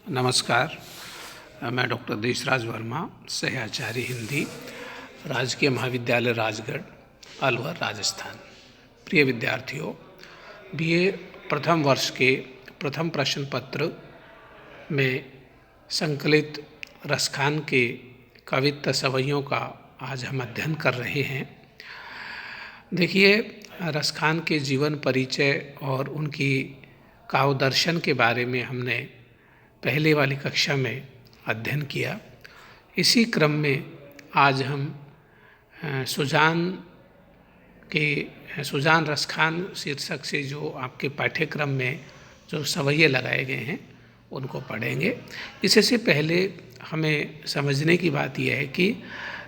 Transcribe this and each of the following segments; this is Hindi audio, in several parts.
नमस्कार। मैं डॉक्टर देशराज वर्मा, सहआचार्य हिंदी, राजकीय महाविद्यालय राजगढ़, अलवर, राजस्थान। प्रिय विद्यार्थियों, बीए प्रथम वर्ष के प्रथम प्रश्न पत्र में संकलित रसखान के कवित्त सवैयों का आज हम अध्ययन कर रहे हैं। देखिए, रसखान के जीवन परिचय और उनकी काव्यदर्शन के बारे में हमने पहले वाली कक्षा में अध्ययन किया। इसी क्रम में आज हम सुजान रसखान शीर्षक से जो आपके पाठ्यक्रम में जो सवैये लगाए गए हैं उनको पढ़ेंगे। इससे पहले हमें समझने की बात यह है कि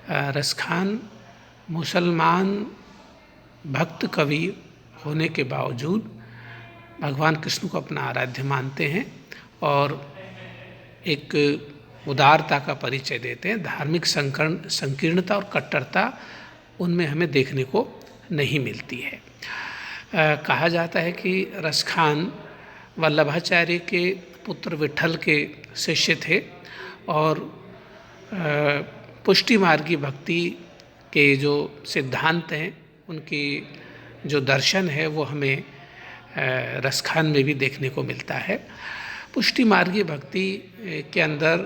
रसखान मुसलमान भक्त कवि होने के बावजूद भगवान कृष्ण को अपना आराध्य मानते हैं और एक उदारता का परिचय देते हैं। धार्मिक संकीर्णता और कट्टरता उनमें हमें देखने को नहीं मिलती है। कहा जाता है कि रसखान वल्लभाचार्य के पुत्र विट्ठल के शिष्य थे और पुष्टि मार्गी भक्ति के जो सिद्धांत हैं, उनकी जो दर्शन है वो हमें रसखान में भी देखने को मिलता है। पुष्टि मार्गी भक्ति के अंदर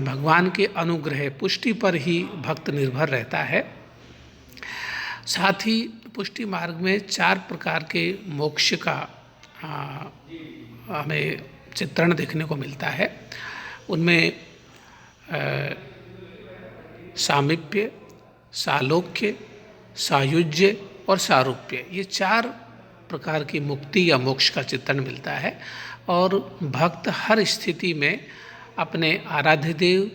भगवान के अनुग्रह पुष्टि पर ही भक्त निर्भर रहता है। साथ ही पुष्टि मार्ग में 4 प्रकार के मोक्ष का हमें चित्रण देखने को मिलता है। उनमें सामीप्य, सालोक्य, सायुज्य और सारूप्य, ये 4 प्रकार की मुक्ति या मोक्ष का चित्रण मिलता है। और भक्त हर स्थिति में अपने आराध्य देव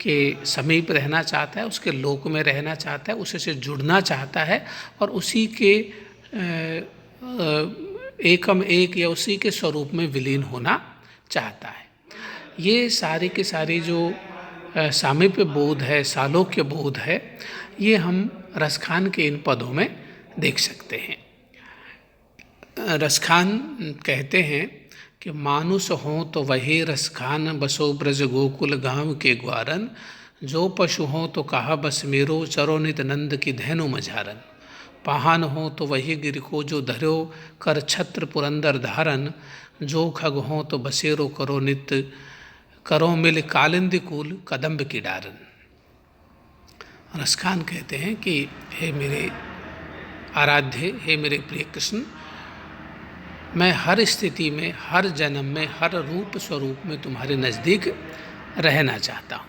के समीप रहना चाहता है, उसके लोक में रहना चाहता है, उसी से जुड़ना चाहता है और उसी के एकम एक या उसी के स्वरूप में विलीन होना चाहता है। ये सारे के सारे जो सामीप्य बोध है, सालोक्य बोध है, ये हम रसखान के इन पदों में देख सकते हैं। रसखान कहते हैं कि मानुष हों तो वही रसखान, बसो ब्रज गोकुल गांव के ग्वारन, जो पशु हों तो कहा बस मेरो, चरो नित नंद की धैनु मझारन। पाहन हो तो वही गिर को जो धर्यो, कर छत्र पुरंदर धारन, जो खग हों तो बसेरो करो नित, करो मिल कालिंद कुल कदम्ब की डारन। रसखान कहते हैं कि हे मेरे आराध्य, हे मेरे प्रिय कृष्ण, मैं हर स्थिति में, हर जन्म में, हर रूप स्वरूप में तुम्हारे नज़दीक रहना चाहता हूँ।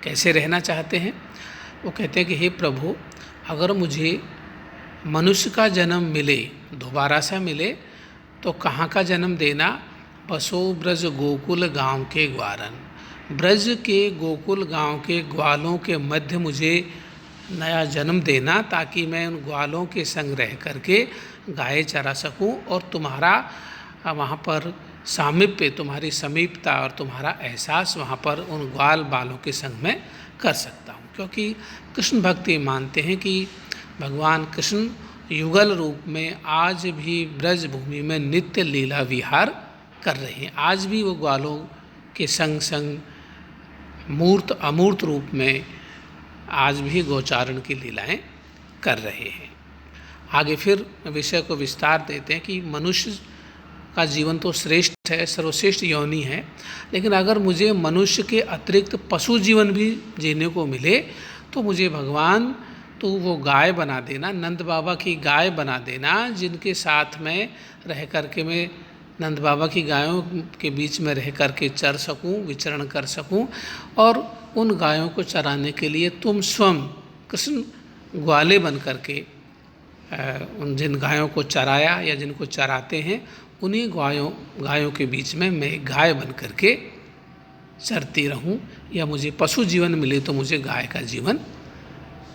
कैसे रहना चाहते हैं? वो कहते हैं कि हे प्रभु, अगर मुझे मनुष्य का जन्म मिले, दोबारा सा मिले, तो कहाँ का जन्म देना? बसो ब्रज गोकुल गांव के ग्वारन, ब्रज के गोकुल गांव के ग्वालों के मध्य मुझे नया जन्म देना, ताकि मैं उन ग्वालों के संग रह करके गाय चरा सकूं और तुम्हारा वहाँ पर सामीप्य, तुम्हारी समीपता और तुम्हारा एहसास वहाँ पर उन ग्वाल बालों के संग में कर सकता हूँ। क्योंकि कृष्ण भक्ति मानते हैं कि भगवान कृष्ण युगल रूप में आज भी ब्रज भूमि में नित्य लीला विहार कर रहे हैं। आज भी वो ग्वालों के संग संग मूर्त अमूर्त रूप में आज भी गोचारण की लीलाएं कर रहे हैं। आगे फिर विषय को विस्तार देते हैं कि मनुष्य का जीवन तो श्रेष्ठ है, सर्वश्रेष्ठ योनि है, लेकिन अगर मुझे मनुष्य के अतिरिक्त पशु जीवन भी जीने को मिले तो मुझे भगवान तो वो गाय बना देना, नंद बाबा की गाय बना देना, जिनके साथ में रह करके मैं नंद बाबा की गायों के बीच में रह करके चर सकूं, विचरण कर सकूं। और उन गायों को चराने के लिए तुम स्वयं कृष्ण ग्वाले बन करके उन जिन गायों को चराया या जिनको चराते हैं, उन्हीं गायों के बीच में मैं गाय बन करके चरती रहूं, या मुझे पशु जीवन मिले तो मुझे गाय का जीवन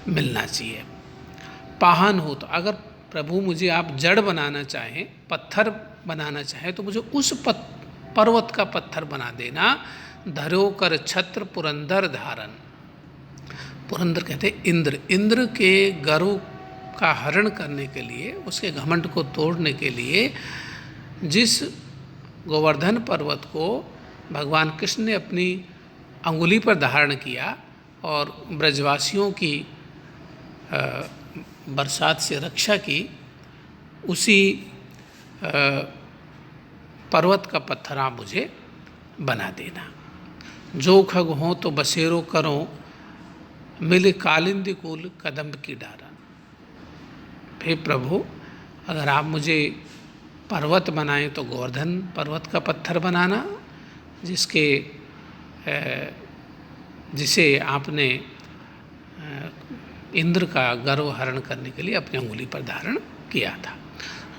मिलना चाहिए। पाहन हो तो अगर प्रभु मुझे आप जड़ बनाना चाहें, पत्थर बनाना चाहें, तो मुझे उस पर्वत का पत्थर बना देना। धरो कर छत्र पुरंदर धारन, पुरंदर कहते इंद्र, इंद्र के गर्व का हरण करने के लिए, उसके घमंड को तोड़ने के लिए जिस गोवर्धन पर्वत को भगवान कृष्ण ने अपनी अंगुली पर धारण किया और ब्रजवासियों की बरसात से रक्षा की, उसी पर्वत का पत्थर आप मुझे बना देना। जो खग हों तो बसेरो करो, मिले कालिंदी कुल कदम्ब की डारा। हे प्रभु, अगर आप मुझे पर्वत बनाएं तो गोवर्धन पर्वत का पत्थर बनाना, जिसे आपने इंद्र का गर्व हरण करने के लिए अपनी अंगुली पर धारण किया था।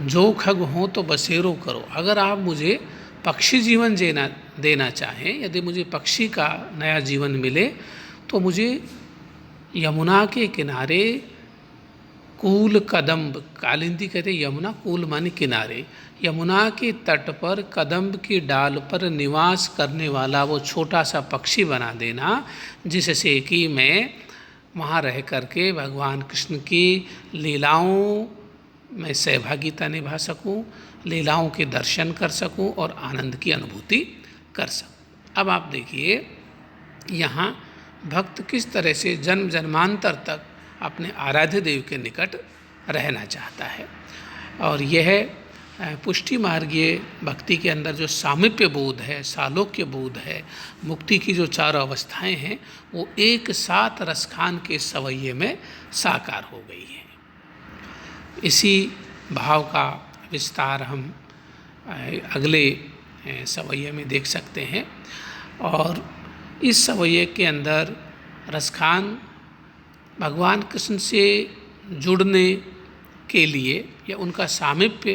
जो खग हों तो बसेरो करो, अगर आप मुझे पक्षी जीवन देना चाहें, यदि मुझे पक्षी का नया जीवन मिले तो मुझे यमुना के किनारे कूल कदम्ब, कालिंदी कहते हैं यमुना, कूल माने किनारे, यमुना के तट पर कदम्ब की डाल पर निवास करने वाला वो छोटा सा पक्षी बना देना, जिससे कि मैं वहाँ रह करके भगवान कृष्ण की लीलाओं में सहभागिता निभा सकूं, लीलाओं के दर्शन कर सकूं और आनंद की अनुभूति कर सकूं। अब आप देखिए यहाँ भक्त किस तरह से जन्म जन्मांतर तक अपने आराध्य देव के निकट रहना चाहता है। और यह पुष्टि मार्गीय भक्ति के अंदर जो सामीप्य बोध है, सालोक्य बोध है, मुक्ति की जो चारों अवस्थाएं हैं, वो एक साथ रसखान के सवैये में साकार हो गई हैं। इसी भाव का विस्तार हम अगले सवैये में देख सकते हैं। और इस सवैये के अंदर रसखान भगवान कृष्ण से जुड़ने के लिए या उनका सामीप्य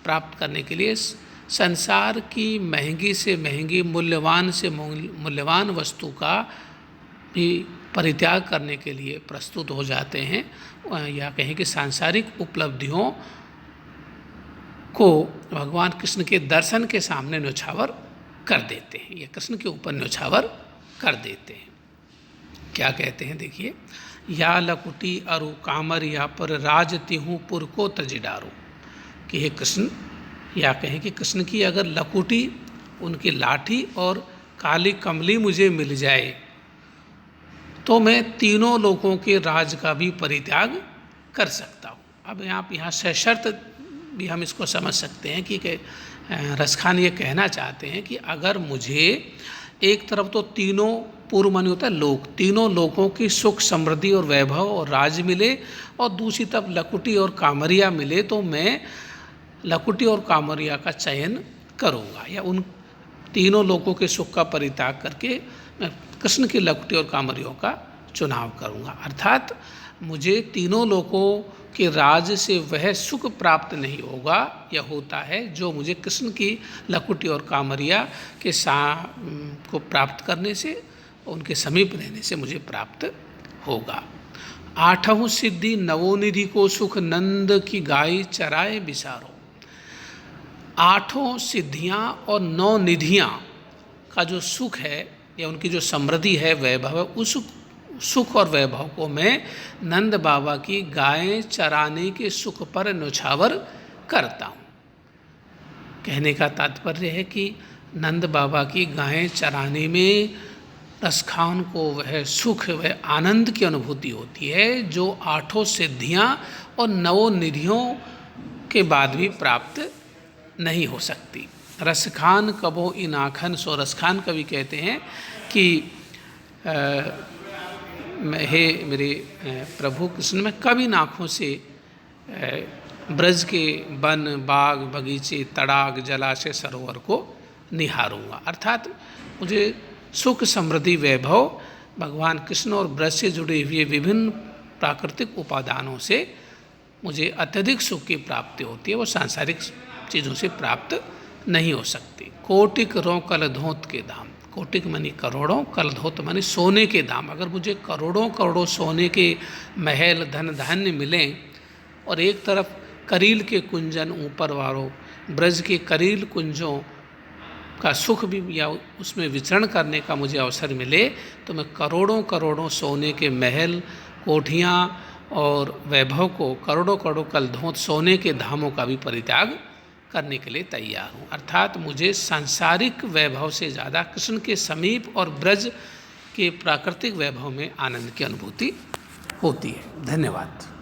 प्राप्त करने के लिए संसार की महंगी से महंगी, मूल्यवान से मूल्यवान वस्तु का भी परित्याग करने के लिए प्रस्तुत हो जाते हैं, या कहें कि सांसारिक उपलब्धियों को भगवान कृष्ण के दर्शन के सामने न्योछावर कर देते हैं, या कृष्ण के ऊपर न्योछावर कर देते हैं। क्या कहते हैं देखिए, या लकुटी अरु कामर या पर राज तिहूँ पुर को तजिडारो, कि हे कृष्ण, या कहें कि कृष्ण की अगर लकुटी, उनकी लाठी और काली कमली मुझे मिल जाए तो मैं तीनों लोगों के राज का भी परित्याग कर सकता हूँ। अब आप यहाँ सशर्त भी हम इसको समझ सकते हैं कि रसखान ये कहना चाहते हैं कि अगर मुझे एक तरफ तो तीनों, पूर्व मानी होता है लोक, तीनों लोगों की सुख समृद्धि और वैभव और राज मिले, और दूसरी तरफ लकुटी और कामरिया मिले, तो मैं लकुटी और कामरिया का चयन करूँगा, या उन तीनों लोगों के सुख का परित्याग करके मैं कृष्ण की लकुटी और कामरियों का चुनाव करूँगा। अर्थात मुझे तीनों लोगों के राज से वह सुख प्राप्त नहीं होगा या होता है जो मुझे कृष्ण की लकुटी और कामरिया के को प्राप्त करने से, उनके समीप रहने से मुझे प्राप्त होगा। आठों सिद्धि नवोनिधि को सुख नंद की गाय चराए बिसारो। आठों सिद्धियाँ और नौ निधियाँ का जो सुख है या उनकी जो समृद्धि है, वैभव है, उस सुख और वैभव को मैं नंद बाबा की गायें चराने के सुख पर न्योछावर करता हूँ। कहने का तात्पर्य है कि नंद बाबा की गायें चराने में रसखान को वह सुख, वह आनंद की अनुभूति होती है जो आठों सिद्धियाँ और नवों निधियों के बाद भी प्राप्त नहीं हो सकती। रसखान कबो इन आखन सो, रसखान कवि कहते हैं कि हे मेरे प्रभु कृष्ण, मैं कभी इन आँखों से ब्रज के वन, बाग, बगीचे, तड़ाग, जलाशय, सरोवर को निहारूंगा। अर्थात मुझे सुख, समृद्धि, वैभव भगवान कृष्ण और ब्रज से जुड़े हुए विभिन्न प्राकृतिक उपादानों से मुझे अत्यधिक सुख की प्राप्ति होती है, वो सांसारिक चीज़ों से प्राप्त नहीं हो सकती। कोटिक रो कल धोत के दाम, कोटिक मानी करोड़ों, कल धोत मानी सोने के दाम। अगर मुझे करोड़ों करोड़ों सोने के महल, धन धान्य मिलें और एक तरफ करील के कुंजन, ऊपर वालों ब्रज के करील कुंजों का सुख भी या उसमें विचरण करने का मुझे अवसर मिले, तो मैं करोड़ों करोड़ों सोने के महल, कोठियाँ और वैभव को, करोड़ों करोड़ों कल धोत सोने के धामों का भी परित्याग करने के लिए तैयार हूँ। अर्थात मुझे सांसारिक वैभव से ज़्यादा कृष्ण के समीप और ब्रज के प्राकृतिक वैभव में आनंद की अनुभूति होती है। धन्यवाद।